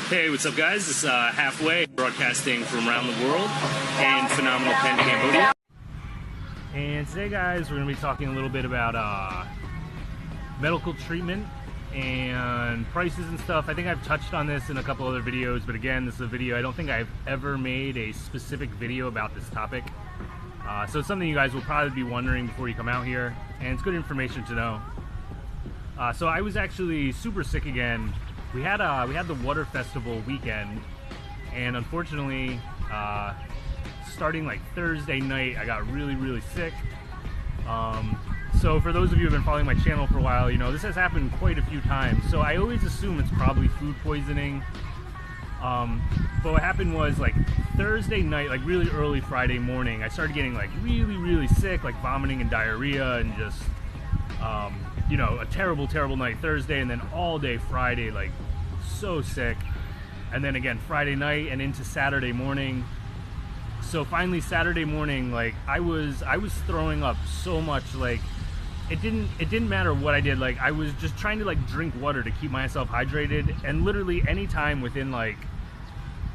Hey, what's up guys? It's Halfway, broadcasting from around the world in phenomenal Penh, Cambodia. And today guys, we're going to be talking a little bit about medical treatment and prices and stuff. I think I've touched on this in a couple other videos, but again, this is a video, I don't think I've ever made a specific video about this topic. So it's something you guys will probably be wondering before you come out here, and it's good information to know. So I was actually super sick again. We had the water festival weekend, and unfortunately, starting like Thursday night, I got really sick. So for those of you who have been following my channel for a while, you know this has happened quite a few times. So I always assume it's probably food poisoning. But what happened was, like, Thursday night, like really early Friday morning, I started getting like really sick, like vomiting and diarrhea, and just you know, a terrible night Thursday, and then all day Friday, like so sick. And then again Friday night and into Saturday morning. So finally Saturday morning, like I was throwing up so much, like it didn't matter what I did. Like I was just trying to like drink water to keep myself hydrated, and literally any time within like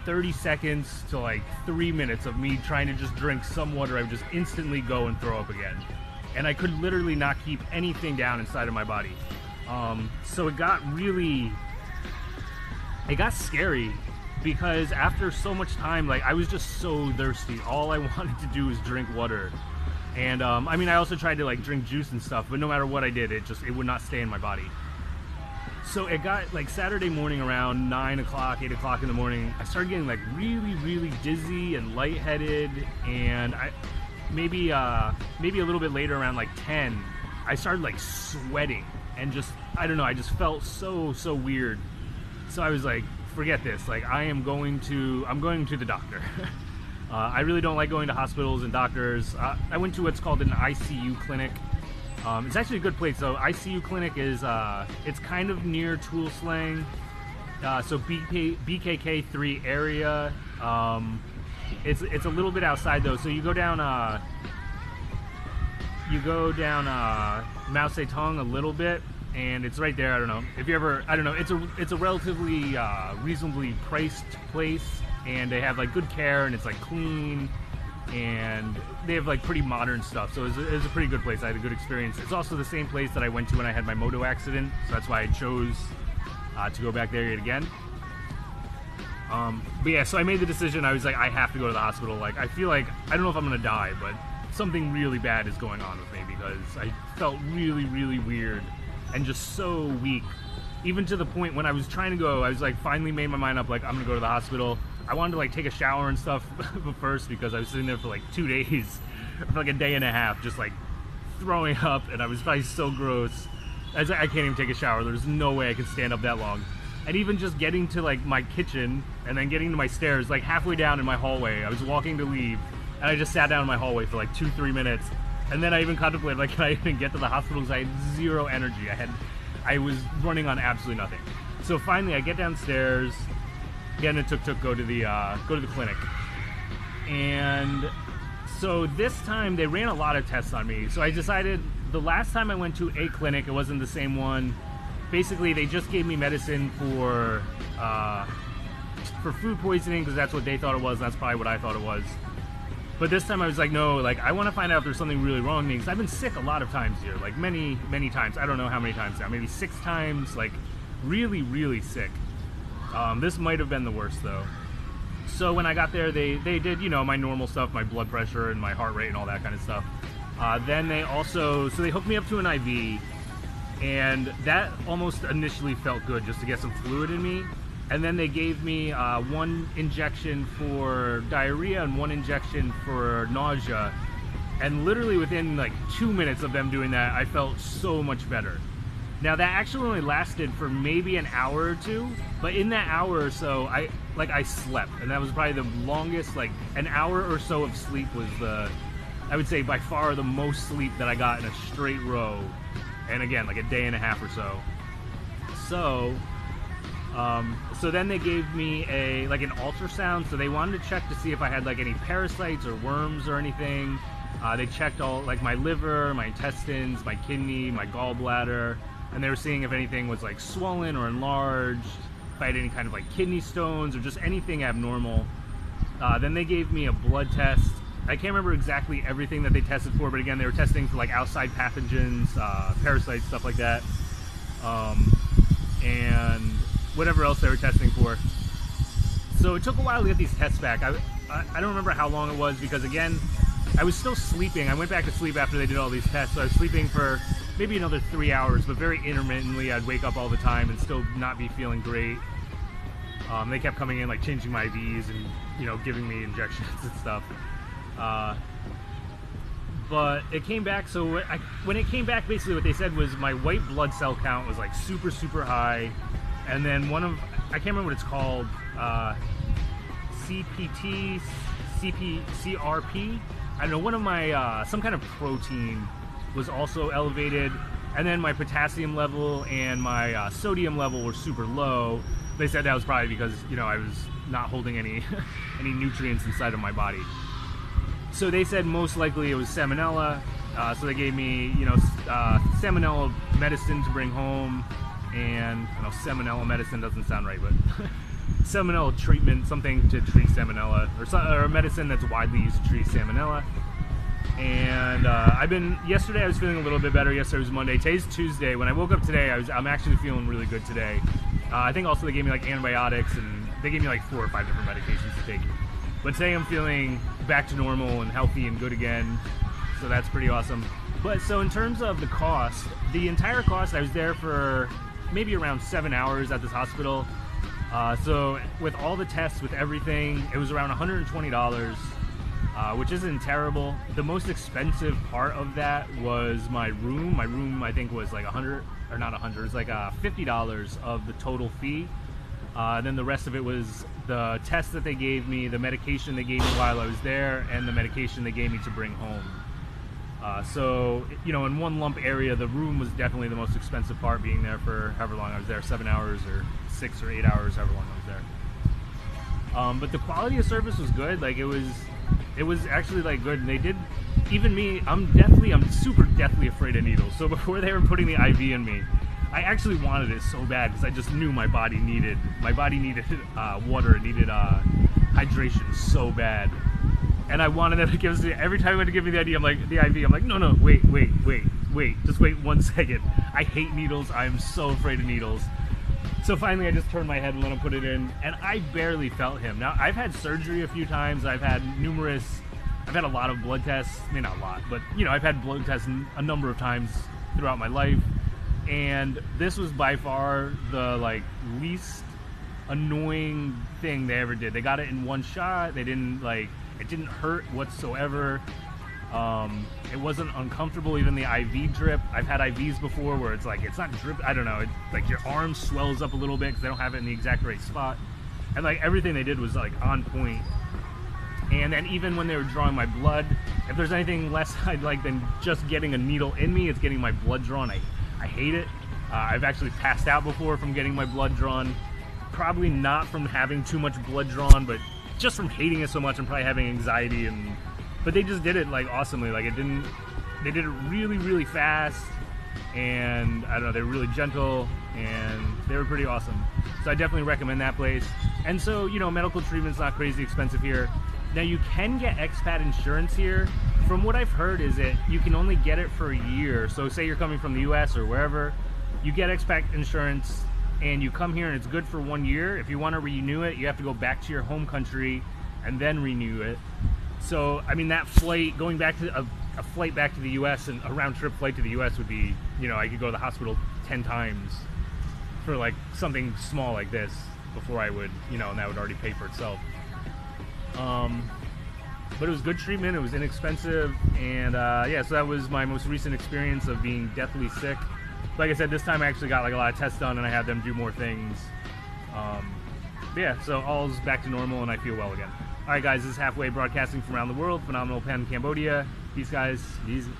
30 seconds to like 3 minutes of me trying to just drink some water, I would just instantly go and throw up again. And I could literally not keep anything down inside of my body. So it got scary, because after so much time, like I was just so thirsty. All I wanted to do was drink water. And I mean, I also tried to like drink juice and stuff, but no matter what I did, it would not stay in my body. So it got like Saturday morning around 9 o'clock, 8 o'clock in the morning, I started getting like really dizzy and lightheaded, and maybe a little bit later, around like 10, I started like sweating, and just, I don't know, I just felt so weird. So I was like, forget this, like I'm going to the doctor. I really don't like going to hospitals and doctors. I went to what's called an ICU clinic. It's actually a good place. So ICU clinic is, it's kind of near Tuol Sleng, so BKK 3 area. It's a little bit outside though. So you go down Mao Zedong a little bit, and it's right there. I don't know if you ever, I don't know, it's a relatively reasonably priced place, and they have like good care, and it's like clean, and they have like pretty modern stuff. So it's a pretty good place. I had a good experience. It's also the same place that I went to when I had my moto accident, so that's why I chose to go back there yet again. But yeah, so I made the decision. I was like, I have to go to the hospital. Like, I feel like, I don't know if I'm gonna die, but something really bad is going on with me, because I felt really weird and just so weak. Even to the point when I was trying to go, I was like, finally made my mind up, like, I'm gonna go to the hospital. I wanted to like take a shower and stuff first, because I was sitting there for like 2 days, for like a day and a half, just like throwing up, and I was probably so gross. I can't even take a shower. There's no way I could stand up that long. And even just getting to like my kitchen and then getting to my stairs, like halfway down in my hallway, I was walking to leave, and I just sat down in my hallway for like 2-3 minutes. And then I even contemplated, like, can I even get to the hospital, because I had zero energy. I was running on absolutely nothing. So finally I get downstairs, get in a tuk-tuk, go to the clinic. And so this time they ran a lot of tests on me. So I decided, the last time I went to a clinic, it wasn't the same one. Basically, they just gave me medicine for food poisoning, because that's what they thought it was. That's probably what I thought it was. But this time I was like, no, like I want to find out if there's something really wrong with me, because I've been sick a lot of times here, like many times. I don't know how many times now, maybe 6 times, like really sick. This might have been the worst though. So when I got there, they did, you know, my normal stuff, my blood pressure and my heart rate and all that kind of stuff. Then they hooked me up to an IV. And that almost initially felt good, just to get some fluid in me. And then they gave me 1 injection for diarrhea and 1 injection for nausea. And literally within like 2 minutes of them doing that, I felt so much better. Now that actually only lasted for maybe an hour or 2, but in that hour or so, I slept, and that was probably the longest. Like an hour or so of sleep was I would say by far the most sleep that I got in a straight row. And again, like a day and a half or so. So then they gave me an ultrasound. So they wanted to check to see if I had like any parasites or worms or anything. They checked all, like my liver, my intestines, my kidney, my gallbladder, and they were seeing if anything was like swollen or enlarged. if I had any kind of like kidney stones or just anything abnormal. Then they gave me a blood test. I can't remember exactly everything that they tested for, but again, they were testing for like outside pathogens, parasites, stuff like that, and whatever else they were testing for. So it took a while to get these tests back. I don't remember how long it was because, again, I was still sleeping. I went back to sleep after they did all these tests, so I was sleeping for maybe another 3 hours, but very intermittently. I'd wake up all the time and still not be feeling great. They kept coming in, like changing my IVs and, you know, giving me injections and stuff. But it came back, so when it came back, basically what they said was my white blood cell count was like super, super high. And then I can't remember what it's called, CRP. I don't know, one of my, some kind of protein was also elevated. And then my potassium level and my sodium level were super low. They said that was probably because, you know, I was not holding any any nutrients inside of my body. So they said most likely it was salmonella. So they gave me, you know, salmonella medicine to bring home. And, I know salmonella medicine doesn't sound right, but salmonella treatment, something to treat salmonella, or a medicine that's widely used to treat salmonella. And yesterday I was feeling a little bit better. Yesterday was Monday. Today's Tuesday. When I woke up today, I'm actually feeling really good today. I think also they gave me like antibiotics, and they gave me like 4 or 5 different medications to take. But today I'm feeling back to normal and healthy and good again. So that's pretty awesome. But so in terms of the cost, the entire cost, I was there for maybe around 7 hours at this hospital. So with all the tests, with everything, it was around $120, which isn't terrible. The most expensive part of that was my room. My room, I think, was like $100, or not $100, it was like $50 of the total fee. Then the rest of it was the tests that they gave me, the medication they gave me while I was there, and the medication they gave me to bring home. So, you know, in one lump area, the room was definitely the most expensive part, being there for however long I was there, 7 hours or 6 or 8 hours, however long I was there. But the quality of service was good. Like, it was actually like good. And they did, even me, I'm super deathly afraid of needles. So before they were putting the IV in me, I actually wanted it so bad because I just knew my body needed water, it needed hydration so bad. And I wanted them to give us, every time they went to give me the IV, I'm like, no, wait, just wait 1 second. I hate needles. I'm so afraid of needles. So finally I just turned my head and let him put it in, and I barely felt him. Now, I've had surgery a few times. I've had a lot of blood tests. I mean, not a lot, but, you know, I've had blood tests a number of times throughout my life. And this was by far the, like, least annoying thing they ever did. They got it in one shot. They didn't, like, it didn't hurt whatsoever. It wasn't uncomfortable, even the IV drip. I've had IVs before where it's like, it's not drip, I don't know, it's like your arm swells up a little bit because they don't have it in the exact right spot. And like everything they did was like on point. And then even when they were drawing my blood, if there's anything less I'd like than just getting a needle in me, it's getting my blood drawn. I hate it. I've actually passed out before from getting my blood drawn. Probably not from having too much blood drawn, but just from hating it so much and probably having anxiety. But they just did it like awesomely. Like they did it really, really fast, and I don't know, they were really gentle, and they were pretty awesome. So I definitely recommend that place. And so, you know, medical treatment's not crazy expensive here. Now, you can get expat insurance here. From what I've heard is that you can only get it for a year. So say you're coming from the US or wherever, you get expat insurance and you come here and it's good for 1 year. If you want to renew it, you have to go back to your home country and then renew it. So, I mean, that flight, going back to a flight back to the US, and a round trip flight to the US would be, you know, I could go to the hospital 10 times for like something small like this before I would, you know, and that would already pay for itself. But it was good treatment, it was inexpensive, and yeah, so that was my most recent experience of being deathly sick. Like I said, this time I actually got like a lot of tests done and I had them do more things. But yeah, so all's back to normal and I feel well again. Alright guys, this is Halfway broadcasting from around the world, Phnom Penh, Cambodia. Peace guys, easy.